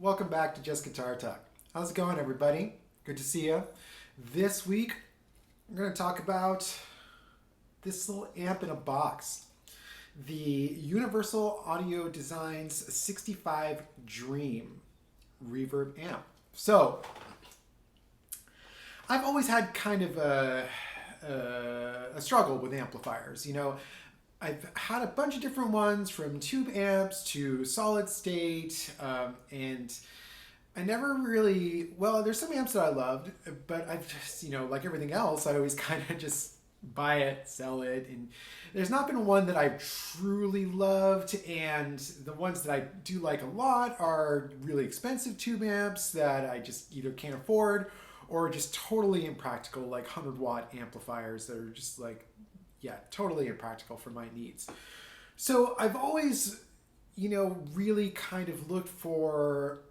Welcome back to Just Guitar Talk. How's it going, everybody? Good to see you. This week, we're going to talk about this little amp in a box. The Universal Audio Designs 65 Dream Reverb amp. So, I've always had kind of a struggle with amplifiers. You know, I've had a bunch of different ones, from tube amps to solid state, and I never really, well, there's some amps that I loved, but I've just, like everything else, I always kind of just buy it, sell it, and there's not been one that I've truly loved, and the ones that I do like a lot are really expensive tube amps that I just either can't afford or just totally impractical, like 100-watt amplifiers that are just like, yeah, totally impractical for my needs. So I've always, really kind of looked for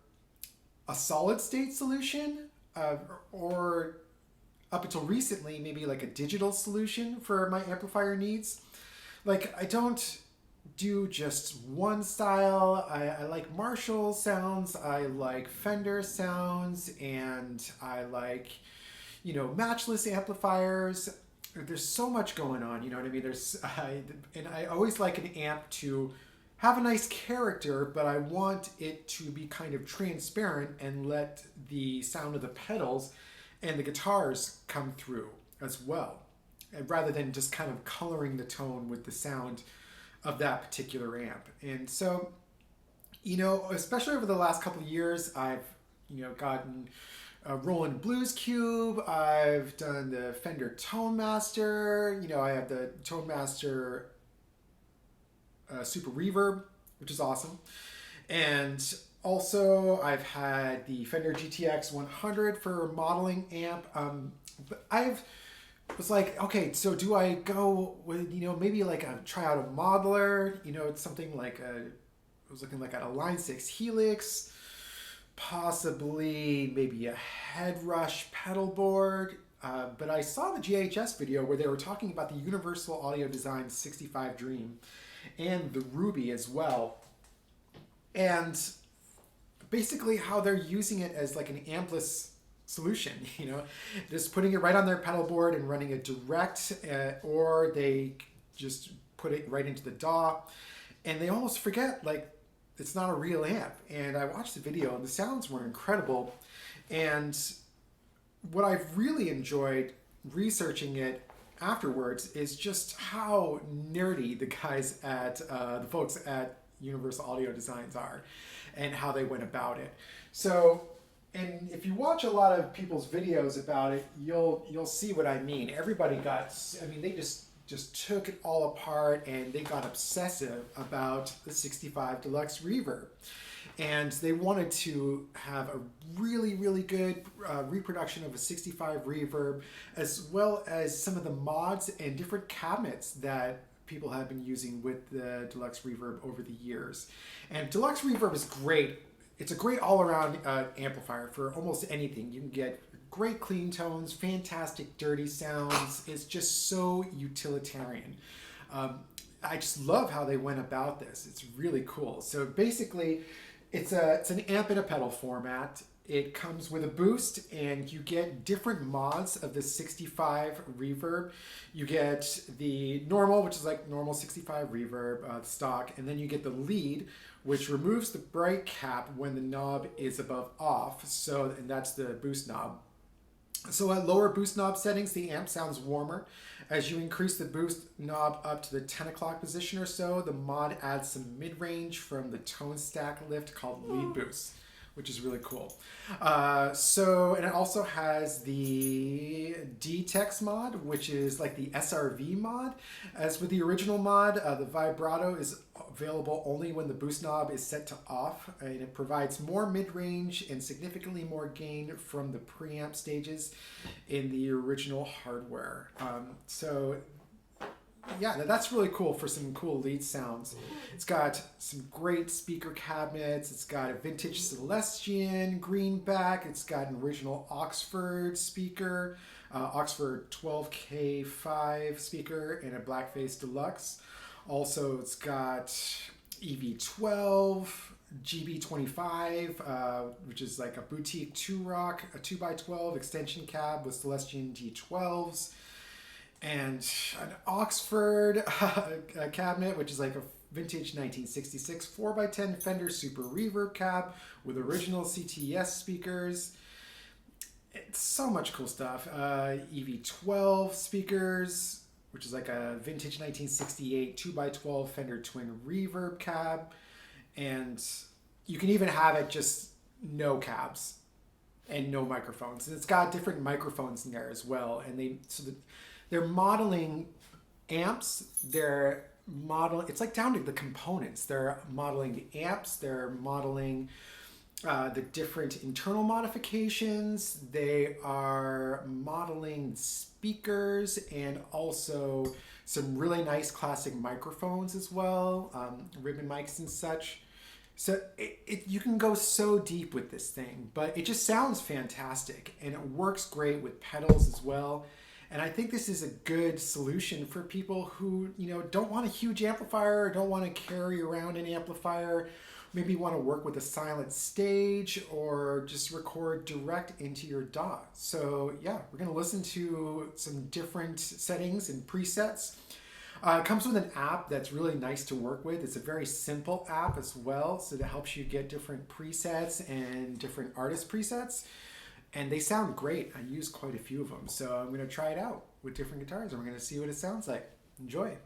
a solid state solution, or up until recently, maybe like a digital solution for my amplifier needs. Like, I don't do just one style. I like Marshall sounds, I like Fender sounds, and I like, matchless amplifiers. There's so much going on, you know what I mean? And I always like an amp to have a nice character, but I want it to be kind of transparent and let the sound of the pedals and the guitars come through as well, and rather than just kind of coloring the tone with the sound of that particular amp. And so, especially over the last couple of years, I've, gotten a Roland Blues Cube. I've done the Fender Tone Master. I have the Tone Master Super Reverb, which is awesome. And also, I've had the Fender GTX 100 for modeling amp. But was like, okay, so do I go with, maybe like try out a modeler? It's something like I was looking like at a Line 6 Helix, possibly maybe a head rush pedal board. But I saw the GHS video where they were talking about the Universal Audio Design 65 Dream and the Ruby as well. And basically how they're using it as like an ampless solution, just putting it right on their pedal board and running it direct, or they just put it right into the DAW, and they almost forget, like, it's not a real amp. And I watched the video and the sounds were incredible. And what I've really enjoyed researching it afterwards is just how nerdy the guys at the folks at Universal Audio Designs are, and how they went about it. So, and if you watch a lot of people's videos about it, you'll see what I mean. Everybody they just took it all apart, and they got obsessive about the 65 Deluxe Reverb. And they wanted to have a really, really good reproduction of a 65 Reverb, as well as some of the mods and different cabinets that people have been using with the Deluxe Reverb over the years. And Deluxe Reverb is great. It's a great all-around amplifier for almost anything. You can get great clean tones, fantastic dirty sounds. It's just so utilitarian. I just love how they went about this. It's really cool. So basically, it's an amp in a pedal format. It comes with a boost, and you get different mods of the 65 Reverb. You get the normal, which is like normal 65 Reverb, stock, and then you get the lead, which removes the bright cap when the knob is above off. So, and that's the boost knob. So at lower boost knob settings, the amp sounds warmer. As you increase the boost knob up to the 10 o'clock position or so, the mod adds some mid-range from the tone stack lift called lead boost, which is really cool. And it also has the D-Tex mod, which is like the SRV mod. As with the original mod, the vibrato is available only when the boost knob is set to off, and it provides more mid-range and significantly more gain from the preamp stages in the original hardware. Yeah, that's really cool for some cool lead sounds. It's got some great speaker cabinets. It's got a vintage Celestian greenback. It's got an original Oxford speaker, Oxford 12K5 speaker, and a Blackface Deluxe. Also, it's got EV12 GB25, which is like a boutique 2-rock, a 2x12 extension cab with Celestion D12s, and an Oxford cabinet, which is like a vintage 1966 4x10 Fender Super Reverb cab with original CTS speakers. It's so much cool stuff. EV12 speakers, which is like a vintage 1968 2x12 Fender Twin Reverb cab. And you can even have it just no cabs and no microphones. And it's got different microphones in there as well. And they're modeling amps. It's like down to the components. They're modeling the amps. They're modeling the different internal modifications. They are modeling speakers and also some really nice classic microphones as well, ribbon mics and such. So you can go so deep with this thing, but it just sounds fantastic and it works great with pedals as well. And I think this is a good solution for people who, don't want a huge amplifier, or don't want to carry around an amplifier, maybe want to work with a silent stage or just record direct into your DAW. So yeah, we're going to listen to some different settings and presets. It comes with an app that's really nice to work with. It's a very simple app as well, so that helps you get different presets and different artist presets. And they sound great. I use quite a few of them. So I'm going to try it out with different guitars and we're going to see what it sounds like. Enjoy.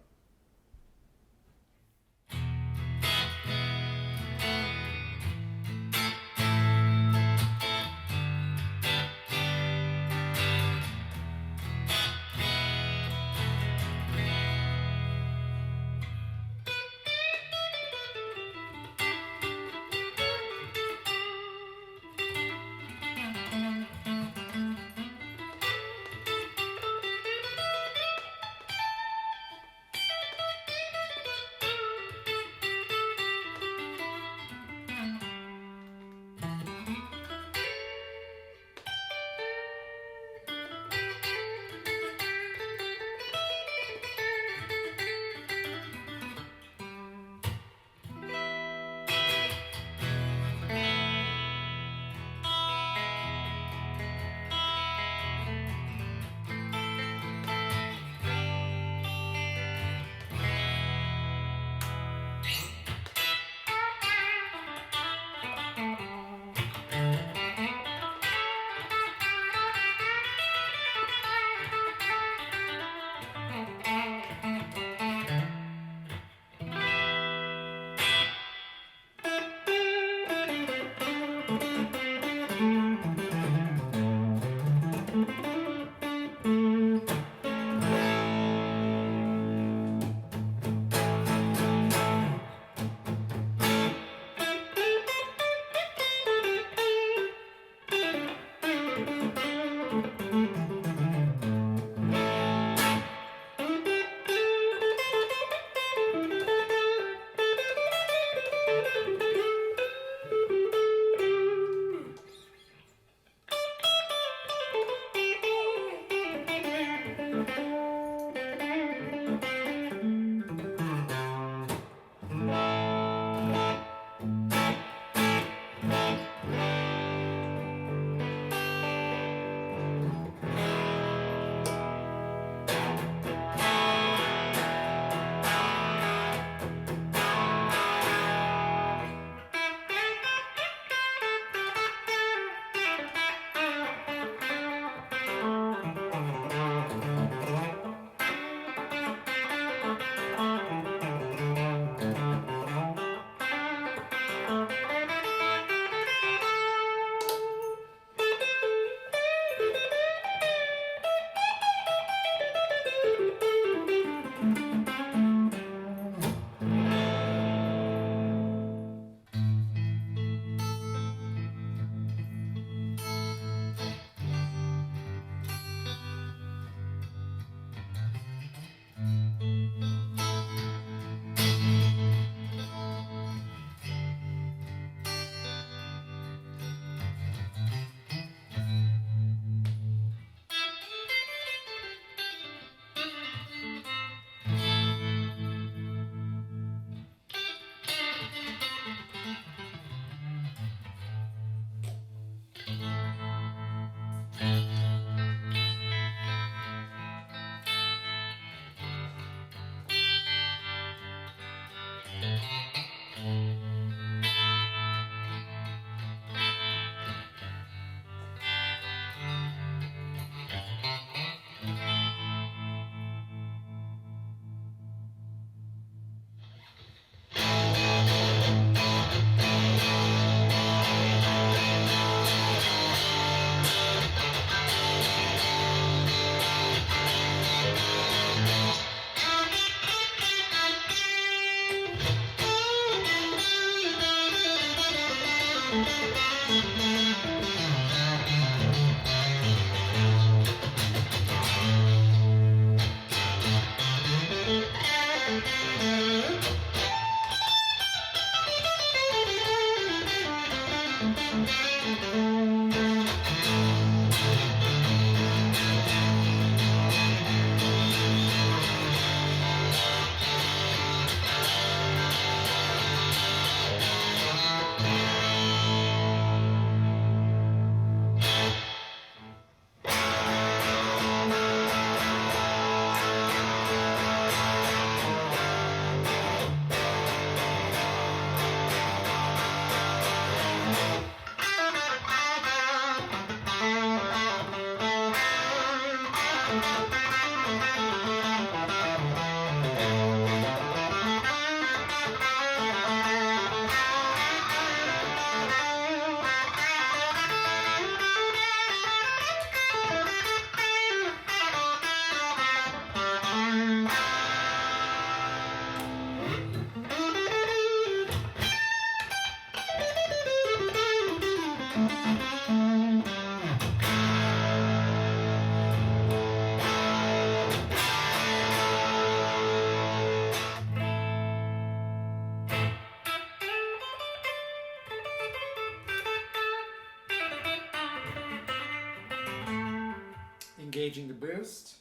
Engaging the boost.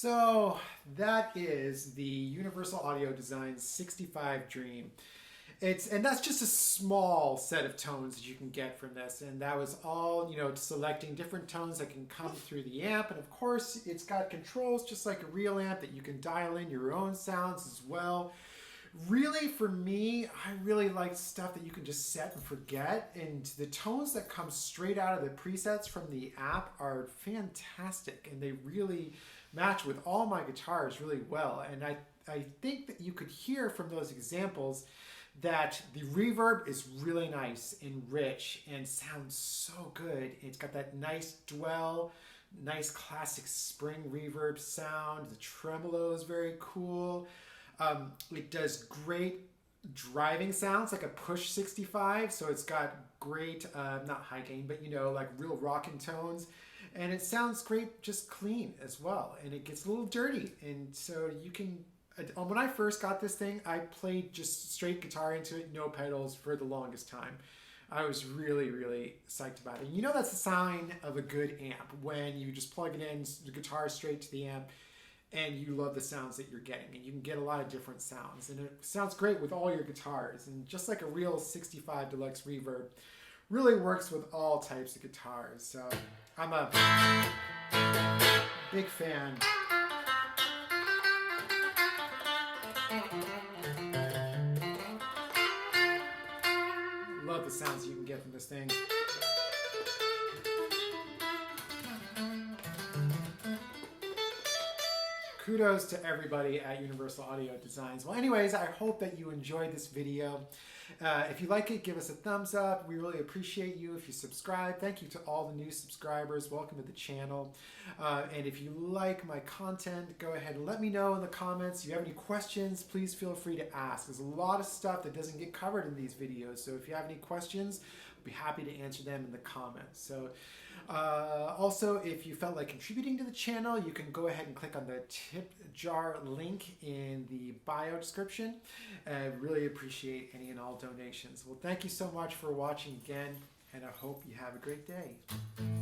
So that is the Universal Audio Design 65 Dream. And that's just a small set of tones that you can get from this. And that was all, selecting different tones that can come through the amp. And of course, it's got controls just like a real amp that you can dial in your own sounds as well. Really, for me, I really like stuff that you can just set and forget. And the tones that come straight out of the presets from the app are fantastic. And they really match with all my guitars really well. And I think that you could hear from those examples that the reverb is really nice and rich and sounds so good. It's got that nice dwell, nice classic spring reverb sound. The tremolo is very cool. It does great driving sounds like a push 65. So it's got great, not high gain, but like real rockin' tones. And it sounds great, just clean as well. And it gets a little dirty. And so you can, when I first got this thing, I played just straight guitar into it, no pedals for the longest time. I was really, really psyched about it. And that's a sign of a good amp, when you just plug it in, the guitar straight to the amp, and you love the sounds that you're getting. And you can get a lot of different sounds. And it sounds great with all your guitars. And just like a real 65 Deluxe Reverb, really works with all types of guitars. So I'm a big fan. Love the sounds you can get from this thing. kudos to everybody at Universal Audio Designs. Well, anyways, I hope that you enjoyed this video. If you like it, give us a thumbs up. We really appreciate you if you subscribe. Thank you to all the new subscribers. Welcome to the channel. And if you like my content, go ahead and let me know in the comments. If you have any questions, please feel free to ask. There's a lot of stuff that doesn't get covered in these videos. So if you have any questions, I'll be happy to answer them in the comments. So also, if you felt like contributing to the channel, you can go ahead and click on the tip jar link in the bio description. I really appreciate any and all donations. Well, thank you so much for watching again, and I hope you have a great day.